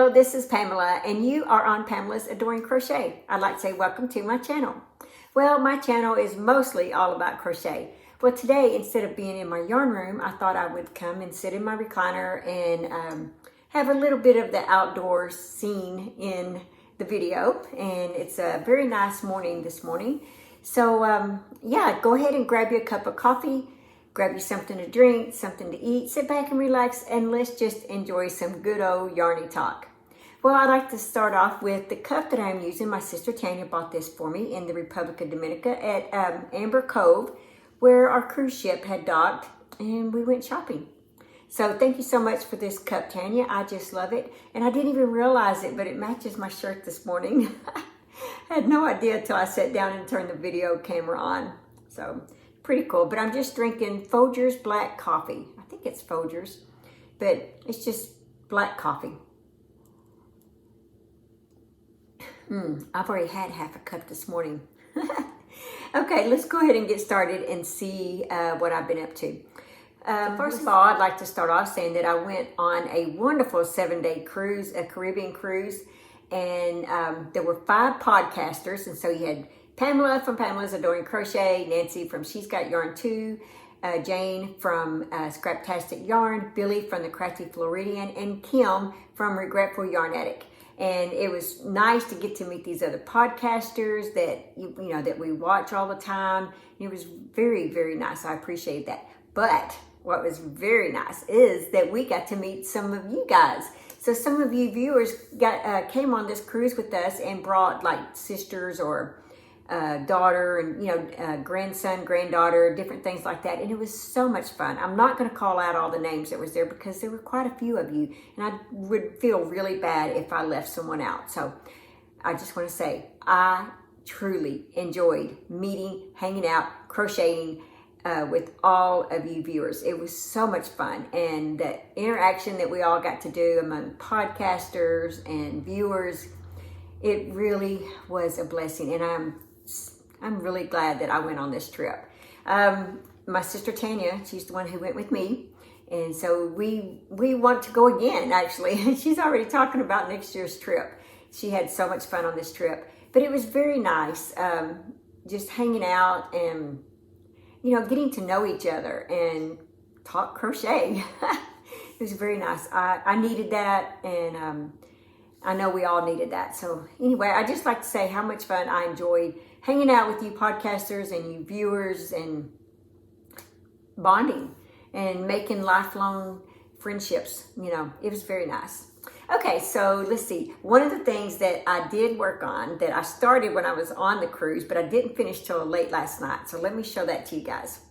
Hello, this is Pamela, and you are on Pamela's Adoring Crochet. I'd like to say welcome to my channel. Well, my channel is mostly all about crochet. Well, today, instead of being in my yarn room, I thought I would come and sit in my recliner and have a little bit of the outdoors scene in the video. And it's a very nice morning this morning. So yeah, go ahead and grab you a cup of coffee, grab you something to drink, something to eat, sit back and relax, and let's just enjoy some good old yarny talk. Well, I'd like to start off with the cup that I'm using. My sister Tanya bought this for me in the Republic of Dominica at Amber Cove, where our cruise ship had docked, and we went shopping. So thank you so much for this cup, Tanya. I just love it. And I didn't even realize it, but it matches my shirt this morning. I had no idea until I sat down and turned the video camera on. So pretty cool. But I'm just drinking Folgers black coffee. I think it's Folgers, but it's just black coffee. I've already had half a cup this morning. Okay, let's go ahead and get started and see what I've been up to. First of all, I'd like to start off saying that I went on a wonderful 7-day cruise, a Caribbean cruise, and there were 5 podcasters, and so you had Pamela from Pamela's Adoring Crochet, Nancy from She's Got Yarn Too, Jane from Scraptastic Yarn, Billy from the Crafty Floridian, and Kim from Regretful Yarn Addict. And it was nice to get to meet these other podcasters that you know that we watch all the time. It was very, very nice. I appreciate that. But what was very nice is that we got to meet some of you guys. So some of you viewers came on this cruise with us and brought like sisters or daughter and grandson, granddaughter, different things like that, and it was so much fun. I'm not going to call out all the names that was there because there were quite a few of you, and I would feel really bad if I left someone out. So I just want to say I truly enjoyed meeting, hanging out, crocheting with all of you viewers. It was so much fun, and the interaction that we all got to do among podcasters and viewers, it really was a blessing, and I'm really glad that I went on this trip. My sister Tanya, she's the one who went with me, and so we want to go again, actually. She's already talking about next year's trip. She had so much fun on this trip, but it was very nice, just hanging out and getting to know each other and talk crochet. It was very nice. I needed that, and I know we all needed that. So anyway, I just like to say how much fun I enjoyed hanging out with you podcasters and you viewers and bonding and making lifelong friendships. It was very nice. Okay, so let's see. One of the things that I did work on that I started when I was on the cruise, but I didn't finish till late last night. So let me show that to you guys.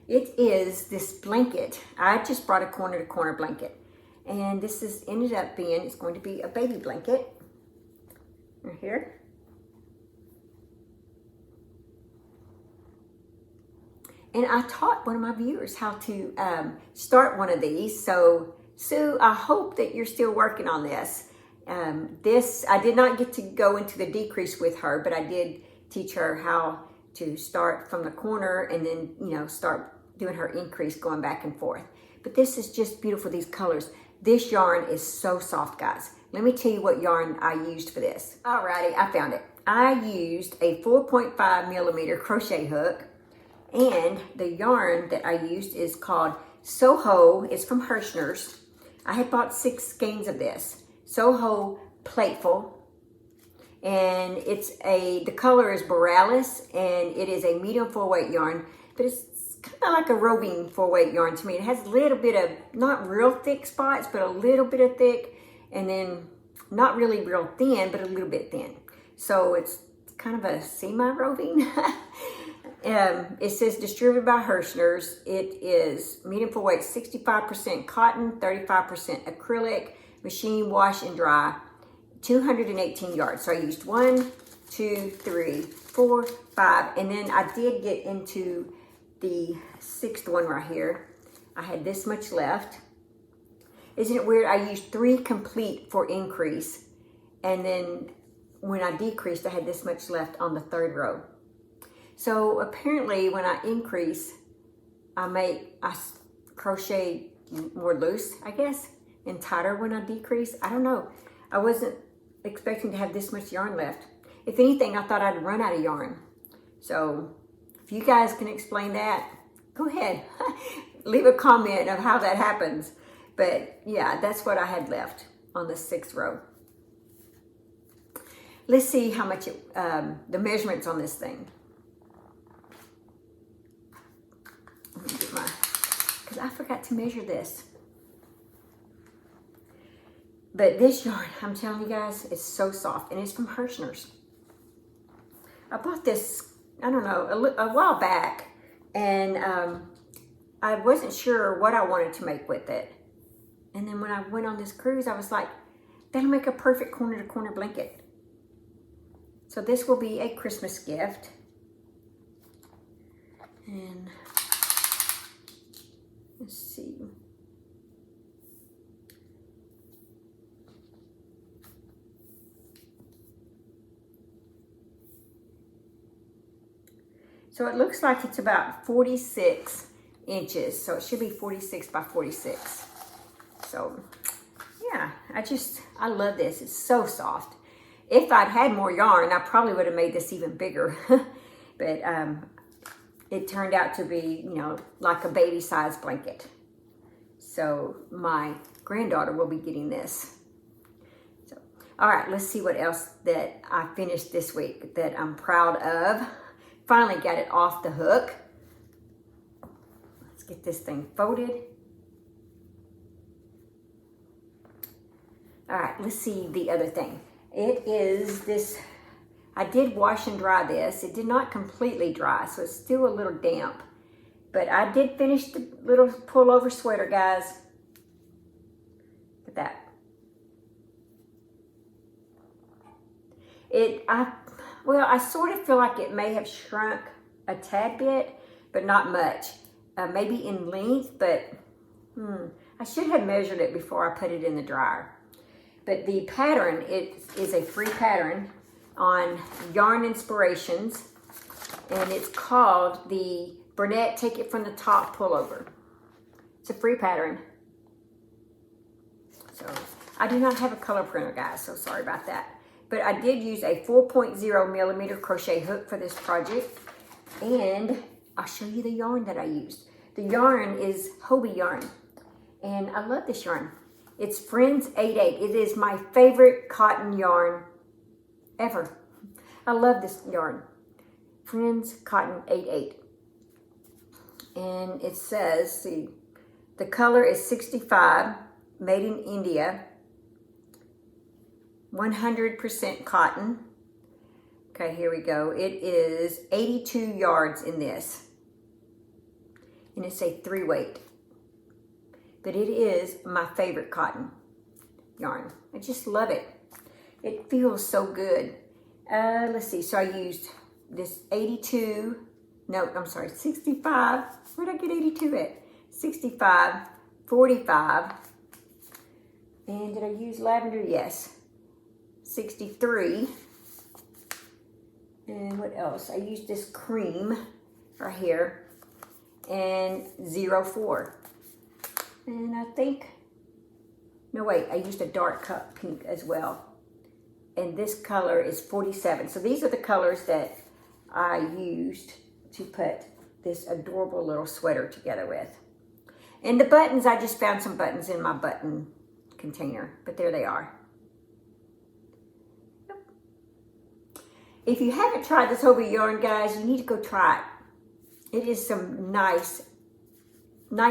It is this blanket. I just brought a corner to corner blanket. And this is ended up being, it's going to be a baby blanket right here. And I taught one of my viewers how to start one of these. So Sue, I hope that you're still working on this. I did not get to go into the decrease with her, but I did teach her how to start from the corner and then, start doing her increase going back and forth. But this is just beautiful, these colors. This yarn is so soft, guys. Let me tell you what yarn I used for this. Alrighty, I found it. I used a 4.5 millimeter crochet hook, and the yarn that I used is called Soho. It's from Hirschner's. I had bought 6 skeins of this. Soho Plateful, and the color is Borealis, and it is a medium 4-weight yarn, but it's kind of like a roving 4-weight yarn to me. It has a little bit of, not real thick spots, but a little bit of thick, and then not really real thin, but a little bit thin. So it's kind of a semi-roving. It says distributed by Hirschner's. It is medium 4-weight, 65% cotton, 35% acrylic, machine wash and dry, 218 yards. So I used 1, 2, 3, 4, 5, and then I did get into the 6th one right here. I had this much left. Isn't it weird? I used 3 complete for increase, and then when I decreased, I had this much left on the 3rd row. So apparently when I increase, I crochet more loose, I guess. and tighter when I decrease. I don't know. I wasn't expecting to have this much yarn left. If anything, I thought I'd run out of yarn. So if you guys can explain that, go ahead. Leave a comment of how that happens. But yeah, that's what I had left on the 6th row. Let's see how much the measurements on this thing. Let me get because I forgot to measure this. But this yarn, I'm telling you guys, is so soft, and it's from Hirschner's. I bought this, I don't know, a while back, and I wasn't sure what I wanted to make with it. And then when I went on this cruise, I was like, that'll make a perfect corner-to-corner blanket. So this will be a Christmas gift. And let's see. So it looks like it's about 46 inches. So it should be 46 by 46. So yeah, I love this. It's so soft. If I'd had more yarn, I probably would have made this even bigger. But it turned out to be, you know, like a baby size blanket. So my granddaughter will be getting this. So, all right, let's see what else that I finished this week that I'm proud of. Finally got it off the hook. Let's get this thing folded. All right, let's see the other thing. It is this, I did wash and dry this. It did not completely dry, so it's still a little damp. But I did finish the little pullover sweater, guys. Look at that. I sort of feel like it may have shrunk a tad bit, but not much. Maybe in length, but I should have measured it before I put it in the dryer. But the pattern, it is a free pattern on Yarn Inspirations, and it's called the Burnett Take It From the Top Pullover. It's a free pattern. So I do not have a color printer, guys, so sorry about that. But I did use a 4.0 millimeter crochet hook for this project, and I'll show you the yarn that I used. The yarn is Hobie yarn, and I love this yarn. It's Friends 88. It is my favorite cotton yarn ever. I love this yarn. Friends Cotton 88. And it says, see, the color is 65, made in India, 100% cotton. Okay, here we go. It is 82 yards in this. And it's a 3-weight. But it is my favorite cotton yarn. I just love it. It feels so good. Let's see. So I used this 82. No, I'm sorry, 65. Where'd I get 82 at? 65, 45. And did I use lavender? Yes. 63. And what else? I used this cream right here. And 04. And I think, no wait, I used a dark cup pink as well. And this color is 47. So these are the colors that I used to put this adorable little sweater together with. And the buttons, I just found some buttons in my button container, but there they are. If you haven't tried this Hobie yarn, guys, you need to go try it. It is some nice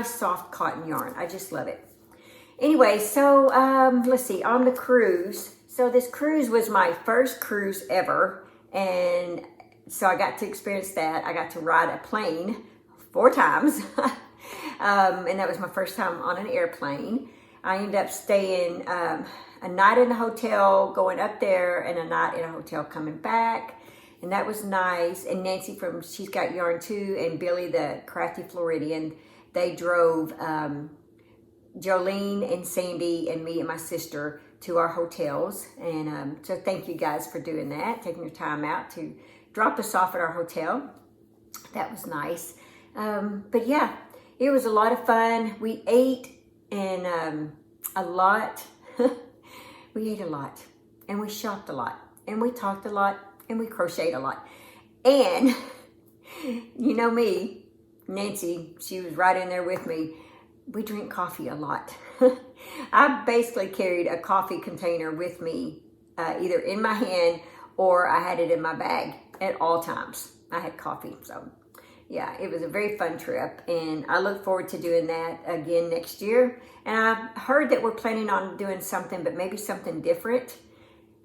soft cotton yarn. I just love it. Anyway, so let's see, on the cruise. So this cruise was my first cruise ever, and so I got to experience that. I got to ride a plane 4 times, and that was my first time on an airplane. I ended up staying a night in a hotel, going up there, and a night in a hotel coming back. And that was nice. And Nancy from She's Got Yarn Too, and Billy the Crafty Floridian, they drove Jolene and Sandy and me and my sister to our hotels. And so thank you guys for doing that, taking your time out to drop us off at our hotel. That was nice. But yeah, it was a lot of fun. We ate and a lot. We ate a lot, and we shopped a lot, and we talked a lot, and we crocheted a lot. And you know me, Nancy, she was right in there with me. We drink coffee a lot. I basically carried a coffee container with me, either in my hand or I had it in my bag at all times. I had coffee, so yeah, it was a very fun trip, and I look forward to doing that again next year. And I've heard that we're planning on doing something, but maybe something different.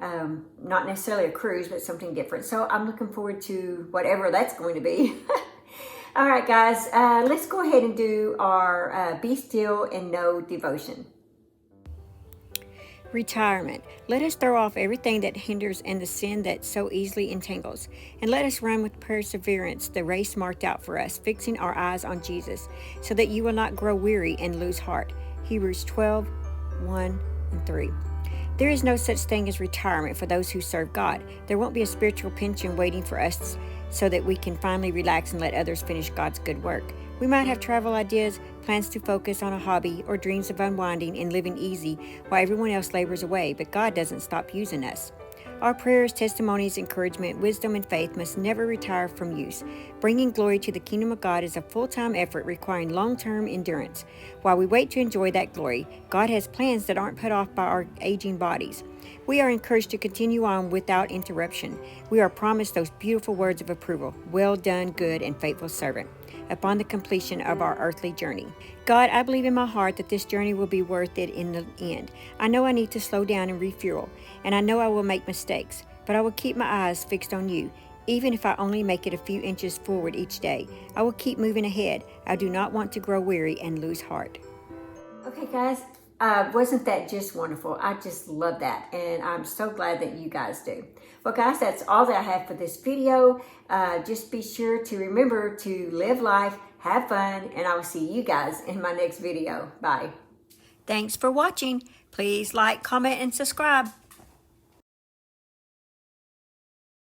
Not necessarily a cruise, but something different. So I'm looking forward to whatever that's going to be. All right, guys, let's go ahead and do our Be Still and Know devotion. Retirement. Let us throw off everything that hinders and the sin that so easily entangles, and let us run with perseverance the race marked out for us, fixing our eyes on Jesus, so that you will not grow weary and lose heart. Hebrews 12:1-3. There is no such thing as retirement for those who serve God. There won't be a spiritual pension waiting for us so that we can finally relax and let others finish God's good work. We might have travel ideas, plans to focus on a hobby, or dreams of unwinding and living easy while everyone else labors away, but God doesn't stop using us. Our prayers, testimonies, encouragement, wisdom, and faith must never retire from use. Bringing glory to the kingdom of God is a full-time effort requiring long-term endurance. While we wait to enjoy that glory, God has plans that aren't put off by our aging bodies. We are encouraged to continue on without interruption. We are promised those beautiful words of approval, "Well done, good and faithful servant," upon the completion of our earthly journey. God, I believe in my heart that this journey will be worth it in the end. I know I need to slow down and refuel, and I know I will make mistakes, but I will keep my eyes fixed on you. Even if I only make it a few inches forward each day, I will keep moving ahead. I do not want to grow weary and lose heart. Okay, guys, wasn't that just wonderful? I just love that, and I'm so glad that you guys do. Well, guys, that's all that I have for this video. Just be sure to remember to live life, have fun, and I will see you guys in my next video. Bye. Thanks for watching. Please like, comment, and subscribe.